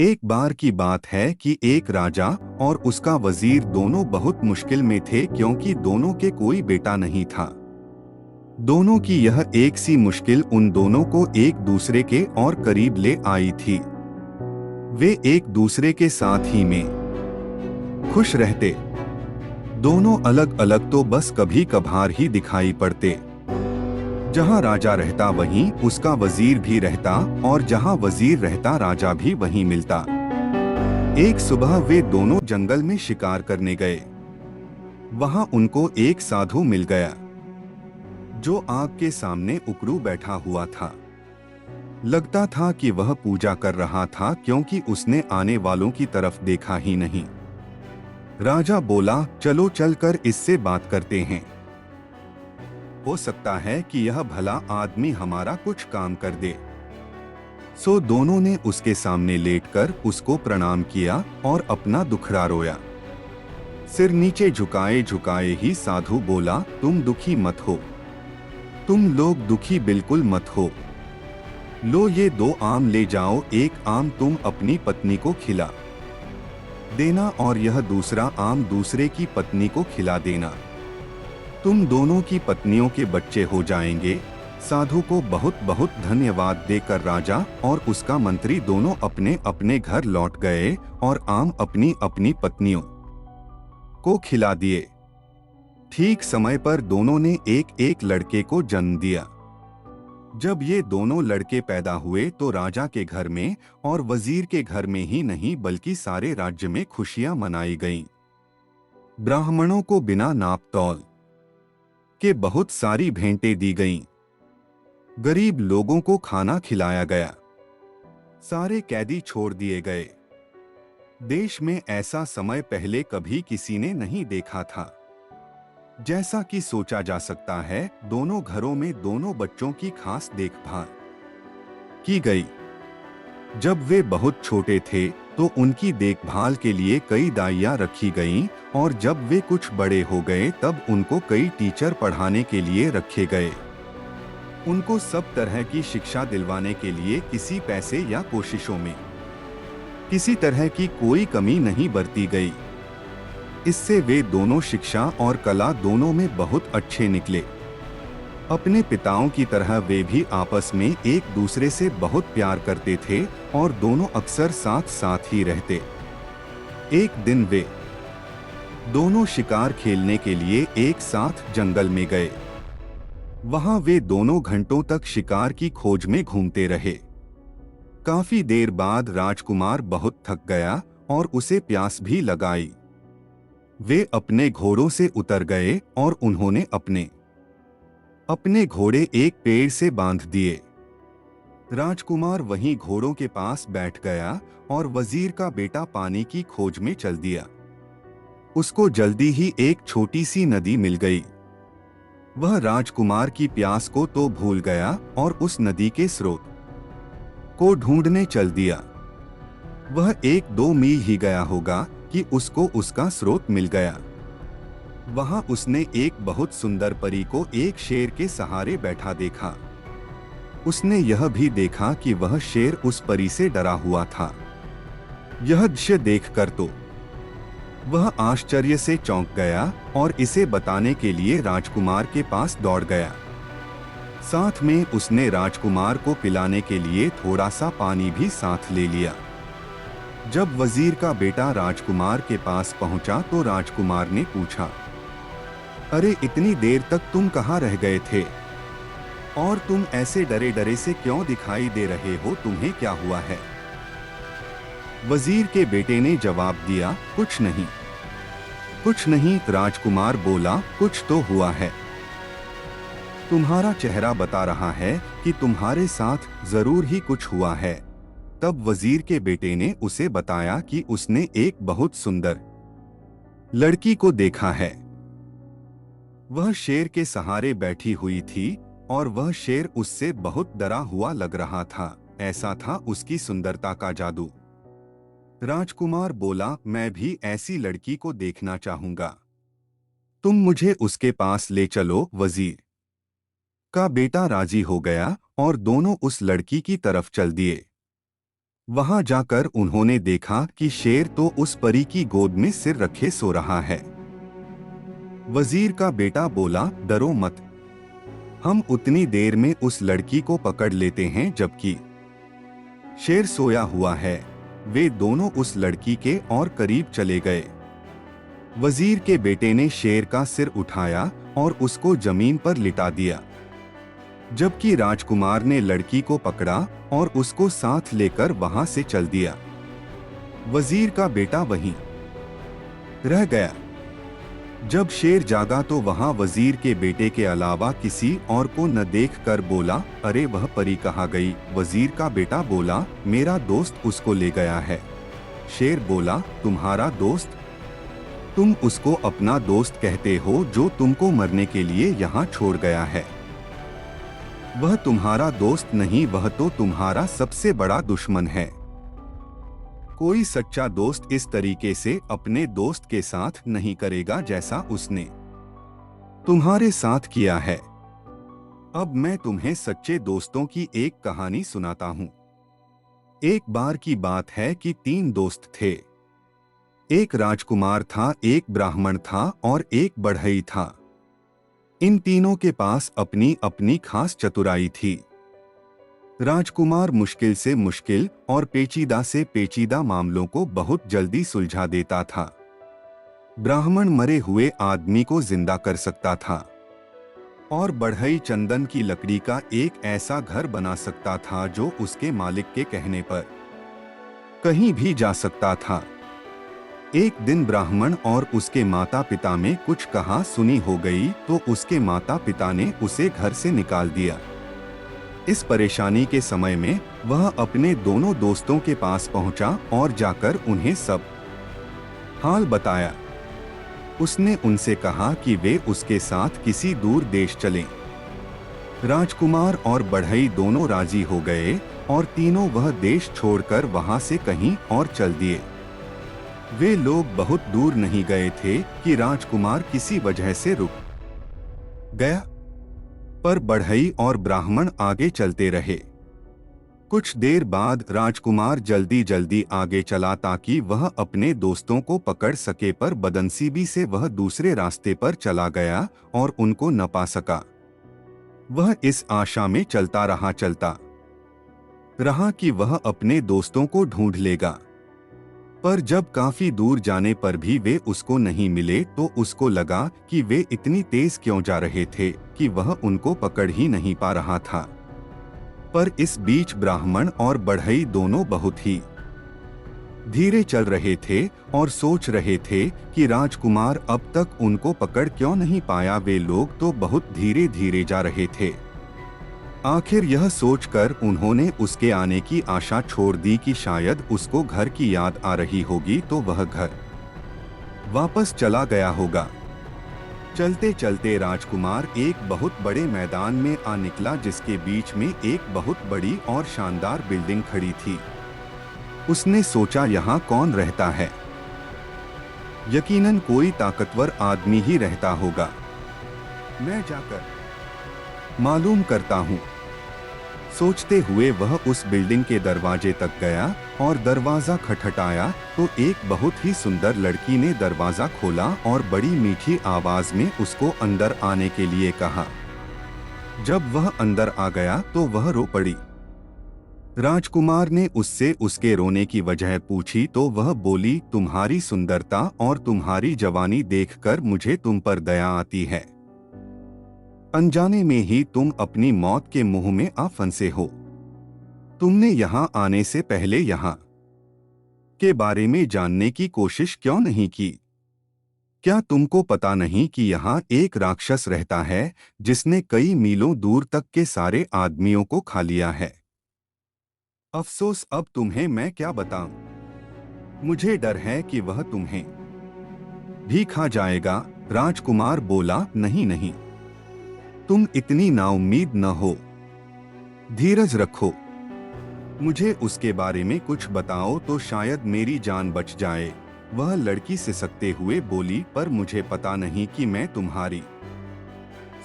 एक बार की बात है कि एक राजा और उसका वजीर दोनों बहुत मुश्किल में थे क्योंकि दोनों के कोई बेटा नहीं था। दोनों की यह एक सी मुश्किल उन दोनों को एक दूसरे के और करीब ले आई थी। वे एक दूसरे के साथ ही में खुश रहते। दोनों अलग अलग तो बस कभी कभार ही दिखाई पड़ते। जहां राजा रहता वहीं उसका वजीर भी रहता और जहां वजीर रहता राजा भी वहीं मिलता। एक सुबह वे दोनों जंगल में शिकार करने गए। वहां उनको एक साधु मिल गया जो आग के सामने उकड़ू बैठा हुआ था। लगता था कि वह पूजा कर रहा था क्योंकि उसने आने वालों की तरफ देखा ही नहीं। राजा बोला, चलो चलकर इससे बात करते हैं। हो सकता है कि यह भला आदमी हमारा कुछ काम कर दे। सो दोनों ने उसके सामने लेटकर उसको प्रणाम किया और अपना दुखड़ा रोया। सिर नीचे झुकाए झुकाए ही साधु बोला, तुम दुखी मत हो। तुम लोग दुखी बिल्कुल मत हो। लो ये 2 आम ले जाओ, एक आम तुम अपनी पत्नी को खिला देना और यह दूसरा आम दूसरे की पत्नी को खिला देना। तुम दोनों की पत्नियों के बच्चे हो जाएंगे। साधु को बहुत बहुत धन्यवाद देकर राजा और उसका मंत्री दोनों अपने अपने घर लौट गए और आम अपनी अपनी पत्नियों को खिला दिए। ठीक समय पर दोनों ने एक एक लड़के को जन्म दिया। जब ये दोनों लड़के पैदा हुए तो राजा के घर में और वजीर के घर में ही नहीं बल्कि सारे राज्य में खुशियां मनाई गईं। ब्राह्मणों को बिना नाप तौल के बहुत सारी भेंटें दी गईं। गरीब लोगों को खाना खिलाया गया। सारे कैदी छोड़ दिए गए। देश में ऐसा समय पहले कभी किसी ने नहीं देखा था। जैसा कि सोचा जा सकता है, दोनों घरों में दोनों बच्चों की खास देखभाल की गई। जब वे बहुत छोटे थे तो उनकी देखभाल के लिए कई दाइयाँ रखी गईं और जब वे कुछ बड़े हो गए तब उनको कई टीचर पढ़ाने के लिए रखे गए। उनको सब तरह की शिक्षा दिलवाने के लिए किसी पैसे या कोशिशों में किसी तरह की कोई कमी नहीं बरती गई। इससे वे दोनों शिक्षा और कला दोनों में बहुत अच्छे निकले। अपने पिताओं की तरह वे भी आपस में एक दूसरे से बहुत प्यार करते थे और दोनों अक्सर साथ साथ ही रहते। एक दिन वे दोनों शिकार खेलने के लिए एक साथ जंगल में गए। वहां वे दोनों घंटों तक शिकार की खोज में घूमते रहे। काफी देर बाद राजकुमार बहुत थक गया और उसे प्यास भी लगाई। वे अपने घोड़ों से उतर गए और उन्होंने अपने अपने घोड़े एक पेड़ से बांध दिए। राजकुमार वहीं घोड़ों के पास बैठ गया और वजीर का बेटा पानी की खोज में चल दिया। उसको जल्दी ही एक छोटी सी नदी मिल गई। वह राजकुमार की प्यास को तो भूल गया और उस नदी के स्रोत को ढूंढने चल दिया। वह 1-2 मील ही गया होगा कि उसको उसका स्रोत मिल गया। वहां उसने एक बहुत सुंदर परी को एक शेर के सहारे बैठा देखा। उसने यह भी देखा कि वह शेर उस परी से डरा हुआ था। यह दृश्य देखकर तो वह आश्चर्य से चौंक गया और इसे बताने के लिए राजकुमार के पास दौड़ गया। साथ में उसने राजकुमार को पिलाने के लिए थोड़ा सा पानी भी साथ ले लिया। जब वजीर का बेटा राजकुमार के पास पहुंचा तो राजकुमार ने पूछा, अरे इतनी देर तक तुम कहाँ रह गए थे और तुम ऐसे डरे डरे से क्यों दिखाई दे रहे हो, तुम्हें क्या हुआ है? वजीर के बेटे ने जवाब दिया, कुछ नहीं। कुछ नहीं, राजकुमार बोला, कुछ तो हुआ है। तुम्हारा चेहरा बता रहा है कि तुम्हारे साथ जरूर ही कुछ हुआ है। तब वजीर के बेटे ने उसे बताया कि उसने एक बहुत सुंदर लड़की को देखा है। वह शेर के सहारे बैठी हुई थी और वह शेर उससे बहुत डरा हुआ लग रहा था। ऐसा था उसकी सुंदरता का जादू। राजकुमार बोला, मैं भी ऐसी लड़की को देखना चाहूंगा। तुम मुझे उसके पास ले चलो। वजीर का बेटा राजी हो गया और दोनों उस लड़की की तरफ चल दिए। वहां जाकर उन्होंने देखा कि शेर तो उस परी की गोद में सिर रखे सो रहा है। वजीर का बेटा बोला, डरो मत, हम उतनी देर में उस लड़की को पकड़ लेते हैं जबकि शेर सोया हुआ है। वे दोनों उस लड़की के और करीब चले गए। वजीर के बेटे ने शेर का सिर उठाया और उसको जमीन पर लिटा दिया, जबकि राजकुमार ने लड़की को पकड़ा और उसको साथ लेकर वहां से चल दिया। वजीर का बेटा वहीं रह गया। जब शेर जागा तो वहां वजीर के बेटे के अलावा किसी और को न देखकर बोला, अरे वह परी कहाँ गई? वजीर का बेटा बोला, मेरा दोस्त उसको ले गया है। शेर बोला, तुम्हारा दोस्त? तुम उसको अपना दोस्त कहते हो जो तुमको मरने के लिए यहाँ छोड़ गया है। वह तुम्हारा दोस्त नहीं, वह तो तुम्हारा सबसे बड़ा दुश्मन है। कोई सच्चा दोस्त इस तरीके से अपने दोस्त के साथ नहीं करेगा जैसा उसने तुम्हारे साथ किया है। अब मैं तुम्हें सच्चे दोस्तों की एक कहानी सुनाता हूं। एक बार की बात है कि 3 दोस्त थे। एक राजकुमार था, एक ब्राह्मण था और एक बढ़ई था। इन तीनों के पास अपनी अपनी खास चतुराई थी। राजकुमार मुश्किल से मुश्किल और पेचीदा से पेचीदा मामलों को बहुत जल्दी सुलझा देता था। ब्राह्मण मरे हुए आदमी को जिंदा कर सकता था और बढ़ई चंदन की लकड़ी का एक ऐसा घर बना सकता था जो उसके मालिक के कहने पर कहीं भी जा सकता था। एक दिन ब्राह्मण और उसके माता पिता में कुछ कहा सुनी हो गई तो उसके माता पिता ने उसे घर से निकाल दिया। इस परेशानी के समय में वह अपने दोनों दोस्तों के पास पहुंचा और जाकर उन्हें सब हाल बताया। उसने उनसे कहा कि वे उसके साथ किसी दूर देश चलें। राजकुमार और बढ़ई दोनों राजी हो गए और तीनों वह देश छोड़कर वहां से कहीं और चल दिए। वे लोग बहुत दूर नहीं गए थे कि राजकुमार किसी वजह से रुक गया, पर बढ़ई और ब्राह्मण आगे चलते रहे। कुछ देर बाद राजकुमार जल्दी जल्दी आगे चला ताकि वह अपने दोस्तों को पकड़ सके, पर बदनसीबी से वह दूसरे रास्ते पर चला गया और उनको न पा सका। वह इस आशा में चलता रहा कि वह अपने दोस्तों को ढूंढ लेगा, पर जब काफी दूर जाने पर भी वे उसको नहीं मिले तो उसको लगा कि वे इतनी तेज क्यों जा रहे थे कि वह उनको पकड़ ही नहीं पा रहा था। पर इस बीच ब्राह्मण और बढ़ई दोनों बहुत ही धीरे चल रहे थे और सोच रहे थे कि राजकुमार अब तक उनको पकड़ क्यों नहीं पाया। वे लोग तो बहुत धीरे धीरे जा रहे थे। आखिर यह सोचकर उन्होंने उसके आने की आशा छोड़ दी कि शायद उसको घर की याद आ रही होगी तो वह घर वापस चला गया होगा। चलते चलते राजकुमार एक बहुत बड़े मैदान में आ निकला जिसके बीच में एक बहुत बड़ी और शानदार बिल्डिंग खड़ी थी। उसने सोचा, यहाँ कौन रहता है? यकीनन कोई ताकतवर आदमी ही रहता होगा। मैं जाकर मालूम करता हूँ। सोचते हुए वह उस बिल्डिंग के दरवाजे तक गया और दरवाजा खटखटाया तो एक बहुत ही सुंदर लड़की ने दरवाजा खोला और बड़ी मीठी आवाज में उसको अंदर आने के लिए कहा। जब वह अंदर आ गया तो वह रो पड़ी। राजकुमार ने उससे उसके रोने की वजह पूछी तो वह बोली, तुम्हारी सुंदरता और तुम्हारी जवानी देखकर मुझे तुम पर दया आती है। अनजाने में ही तुम अपनी मौत के मुंह में आ फंसे हो। तुमने यहाँ आने से पहले यहाँ के बारे में जानने की कोशिश क्यों नहीं की? क्या तुमको पता नहीं कि यहाँ एक राक्षस रहता है जिसने कई मीलों दूर तक के सारे आदमियों को खा लिया है? अफसोस, अब तुम्हें मैं क्या बताऊं? मुझे डर है कि वह तुम्हें भी खा जाएगा। राजकुमार बोला, नहीं नहीं, तुम इतनी नाउम्मीद न हो, धीरज रखो। मुझे उसके बारे में कुछ बताओ तो शायद मेरी जान बच जाए। वह लड़की सिसकते हुए बोली, पर मुझे पता नहीं कि मैं तुम्हारी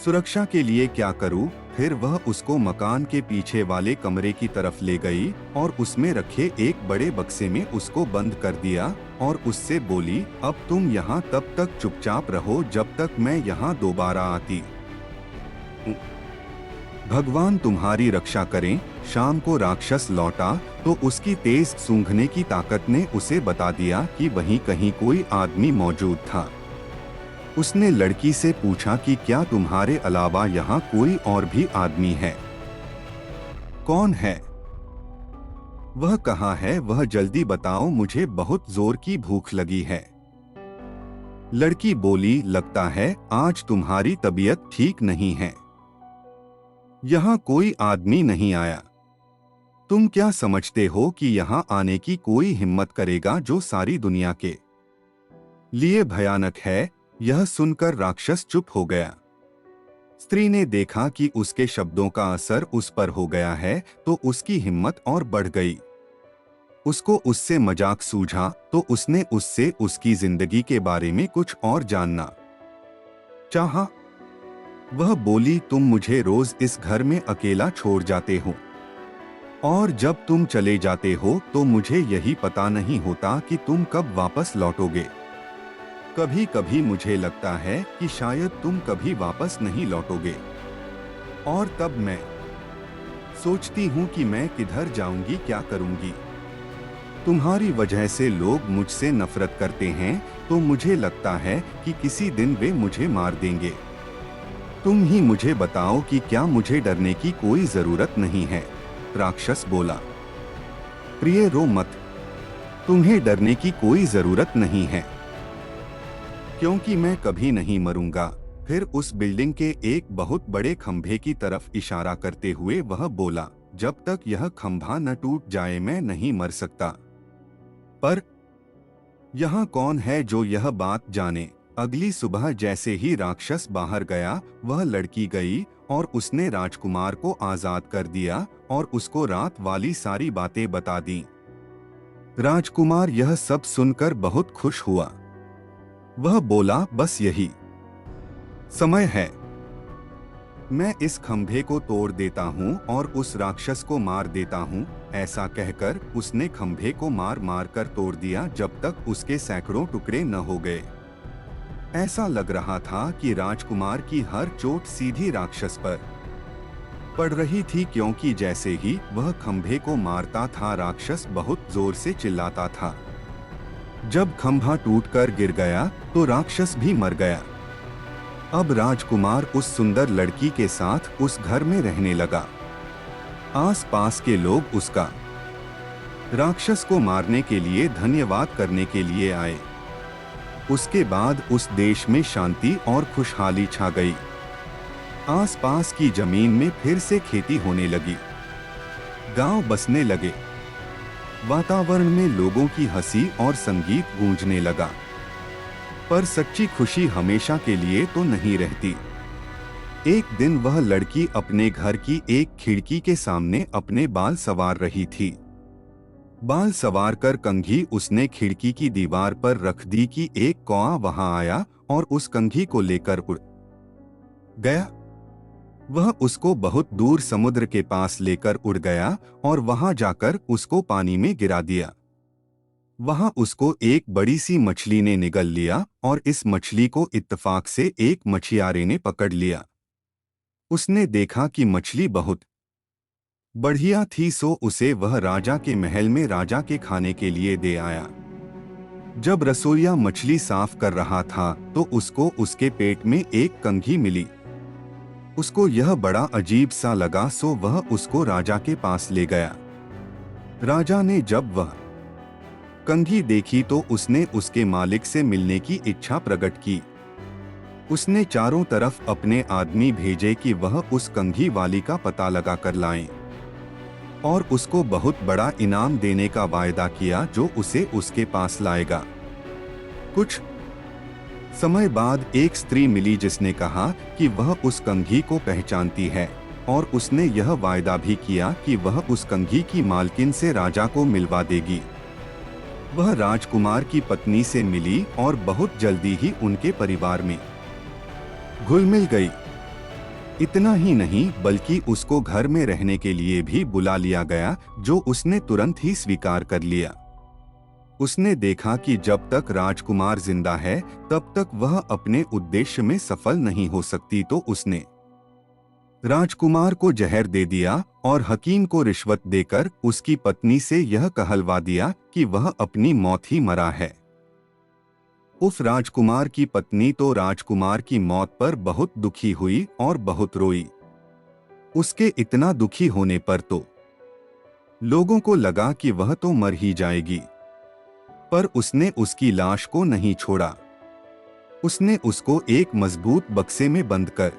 सुरक्षा के लिए क्या करूं। फिर वह उसको मकान के पीछे वाले कमरे की तरफ ले गई और उसमें रखे एक बड़े बक्से में उसको बंद कर दिया और उससे बोली, अब तुम यहाँ तब तक चुपचाप रहो जब तक मैं यहाँ दोबारा आती। भगवान तुम्हारी रक्षा करें। शाम को राक्षस लौटा तो उसकी तेज सूंघने की ताकत ने उसे बता दिया कि वहीं कहीं कोई आदमी मौजूद था। उसने लड़की से पूछा कि क्या तुम्हारे अलावा यहाँ कोई और भी आदमी है? कौन है? वह कहाँ है? वह जल्दी बताओ, मुझे बहुत जोर की भूख लगी है। लड़की बोली, लगता है आज तुम्हारी तबीयत ठीक नहीं है। यहाँ कोई आदमी नहीं आया। तुम क्या समझते हो कि यहाँ आने की कोई हिम्मत करेगा जो सारी दुनिया के लिए भयानक है? यह सुनकर राक्षस चुप हो गया। स्त्री ने देखा कि उसके शब्दों का असर उस पर हो गया है तो उसकी हिम्मत और बढ़ गई। उसको उससे मजाक सूझा तो उसने उससे उसकी जिंदगी के बारे में कुछ और जानना चाहा। वह बोली, तुम मुझे रोज इस घर में अकेला छोड़ जाते हो और जब तुम चले जाते हो तो मुझे यही पता नहीं होता कि तुम कब वापस लौटोगे। कभी कभी मुझे लगता है कि शायद तुम कभी वापस नहीं लौटोगे और तब मैं सोचती हूँ कि मैं किधर जाऊंगी, क्या करूंगी। तुम्हारी वजह से लोग मुझसे नफरत करते हैं तो मुझे लगता है कि किसी दिन वे मुझे मार देंगे। तुम ही मुझे बताओ कि क्या मुझे डरने की कोई जरूरत नहीं है? राक्षस बोला, प्रिय रो मत, तुम्हें डरने की कोई जरूरत नहीं है क्योंकि मैं कभी नहीं मरूंगा। फिर उस बिल्डिंग के एक बहुत बड़े खंभे की तरफ इशारा करते हुए वह बोला, जब तक यह खंभा न टूट जाए मैं नहीं मर सकता। पर यहाँ कौन है जो यह बात जाने? अगली सुबह जैसे ही राक्षस बाहर गया, वह लड़की गई और उसने राजकुमार को आजाद कर दिया और उसको रात वाली सारी बातें बता दी। राजकुमार यह सब सुनकर बहुत खुश हुआ। वह बोला, बस यही समय है, मैं इस खंभे को तोड़ देता हूँ और उस राक्षस को मार देता हूँ। ऐसा कहकर उसने खंभे को मार मार कर तोड़ दिया जब तक उसके सैकड़ों टुकड़े न हो गए। ऐसा लग रहा था कि राजकुमार की हर चोट सीधी राक्षस पर पड़ रही थी क्योंकि जैसे ही वह खंभे को मारता था राक्षस बहुत जोर से चिल्लाता था। जब खंभा टूटकर गिर गया तो राक्षस भी मर गया। अब राजकुमार उस सुंदर लड़की के साथ उस घर में रहने लगा। आसपास के लोग उसका राक्षस को मारने के लिए धन्यवाद करने के लिए आए। उसके बाद उस देश में शांति और खुशहाली छा गई। आसपास की जमीन में फिर से खेती होने लगी। गांव बसने लगे। वातावरण में लोगों की हंसी और संगीत गूंजने लगा। पर सच्ची खुशी हमेशा के लिए तो नहीं रहती। एक दिन वह लड़की अपने घर की एक खिड़की के सामने अपने बाल संवार रही थी। बाल संवार कर कंघी उसने खिड़की की दीवार पर रख दी कि एक कौआ वहां आया और उस कंघी को लेकर उड़ गया। वह उसको बहुत दूर समुद्र के पास लेकर उड़ गया और वहां जाकर उसको पानी में गिरा दिया। वहां उसको एक बड़ी सी मछली ने निगल लिया और इस मछली को इत्तेफाक से एक मछियारे ने पकड़ लिया। उसने देखा कि मछली बहुत बढ़िया थी सो उसे वह राजा के महल में राजा के खाने के लिए दे आया। जब रसोइया मछली साफ कर रहा था तो उसको उसके पेट में एक कंघी मिली। उसको यह बड़ा अजीब सा लगा सो वह उसको राजा के पास ले गया। राजा ने जब वह कंघी देखी तो उसने उसके मालिक से मिलने की इच्छा प्रकट की। उसने चारों तरफ अपने आदमी भेजे कि वह उस कंघी वाली का पता लगा कर लाएं और उसको बहुत बड़ा इनाम देने का वायदा किया जो उसे उसके पास लाएगा। कुछ समय बाद एक स्त्री मिली जिसने कहा कि वह उस कंघी को पहचानती है और उसने यह वायदा भी किया कि वह उस कंघी की मालकिन से राजा को मिलवा देगी। वह राजकुमार की पत्नी से मिली और बहुत जल्दी ही उनके परिवार में घुल मिल गई। इतना ही नहीं बल्कि उसको घर में रहने के लिए भी बुला लिया गया, जो उसने तुरंत ही स्वीकार कर लिया। उसने देखा कि जब तक राजकुमार जिंदा है तब तक वह अपने उद्देश्य में सफल नहीं हो सकती, तो उसने राजकुमार को जहर दे दिया और हकीम को रिश्वत देकर उसकी पत्नी से यह कहलवा दिया कि वह अपनी मौत ही मरा है। उस राजकुमार की पत्नी तो राजकुमार की मौत पर बहुत दुखी हुई और बहुत रोई। उसके इतना दुखी होने पर तो लोगों को लगा कि वह तो मर ही जाएगी, पर उसने उसकी लाश को नहीं छोड़ा। उसने उसको एक मजबूत बक्से में बंद कर